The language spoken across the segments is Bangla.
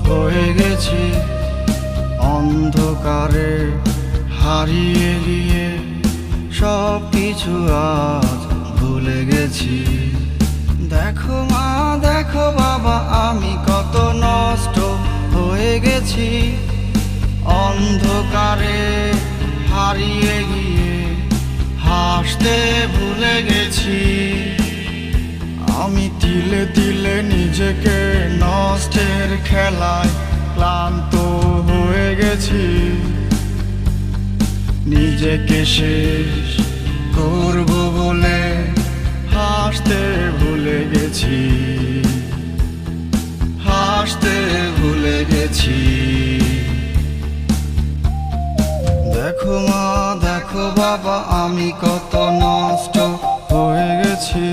হয়ে গেছি। অন্ধকারে হারিয়ে গিয়ে সব কিছু আজ ভুলে গেছি। দেখো মা দেখো বাবা আমি কত নষ্ট হয়ে গেছি। অন্ধকারে হারিয়ে গিয়ে হাসতে ভুলে গেছি। আমি তিলে তিলে নিজেকে নষ্টের খেলায় ক্লান্ত হয়ে গেছি। নিজেকে শেষ করব বলে হাসতে ভুলে গেছি। হাসতে ভুলে গেছি। দেখো মা দেখো বাবা আমি কত নষ্ট হয়ে গেছি।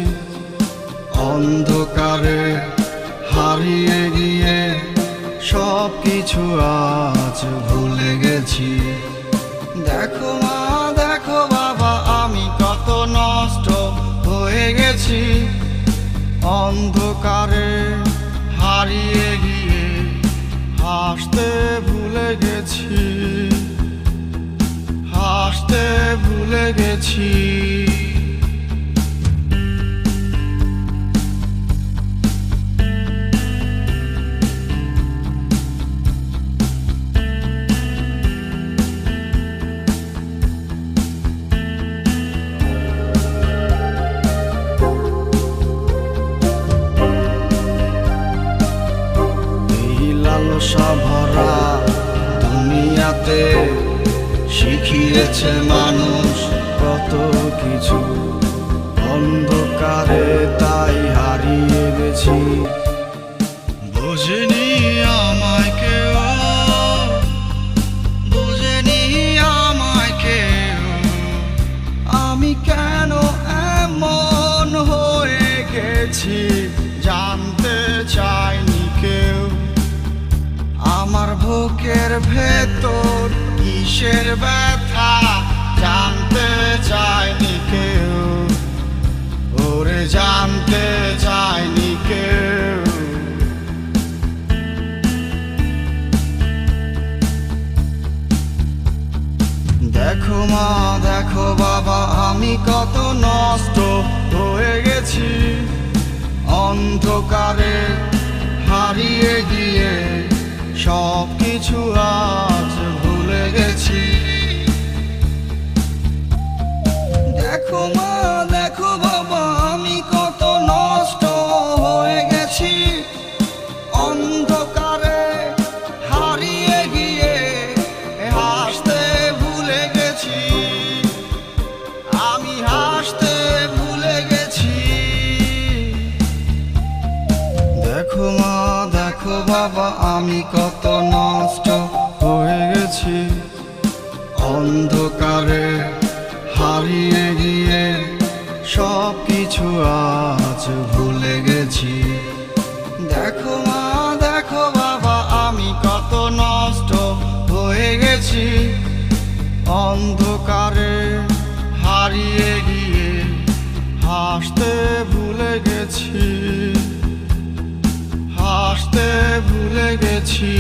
অন্ধকারে হারিয়ে গিয়ে সব কিছু আজ ভুলে গেছি। দেখো মা দেখো বাবা আমি কত নষ্ট হয়ে গেছি। অন্ধকারে হারিয়ে গিয়ে হাসতে ভুলে গেছি। হাসতে ভুলে গেছি। লালসা ভরা দুনিয়াতে শিখিয়েছে মানুষ কত কিছু। অন্ধকারে তাই হারিয়ে গেছি। বোঝেনি আমায় কেউ, বোঝেনি আমায় কেউ। আমি কেন এমন হয়ে গেছি জানতে চাইনি কেউ। আমার বুকের ভেতর কিসের ব্যথা জানতে চায়নি কেউ। ওরে জানতে চায়নি কেউ। দেখো মা দেখো বাবা আমি কত নষ্ট হয়ে গেছি। অন্ধকারে হারিয়ে গিয়ে সব কিছু আজ ভুলে গেছি। দেখো মা দেখো বাবা আমি কত নষ্ট হয়ে গেছি। অন্ধকারে হারিয়ে গিয়ে হাসতে ভুলে গেছি। আমি হাসতে ভুলে গেছি। দেখো মা দেখো বাবা আমি কত নষ্ট হয়ে গেছি। অন্ধকারে হারিয়ে গিয়ে সব কিছু আজ ভুলে গেছি। দেখো মা দেখো বাবা আমি কত নষ্ট হয়ে গেছি। অন্ধকারে হারিয়ে গিয়ে হাসতে ভুলে গেছি। হাসতে ভুলে গেছি।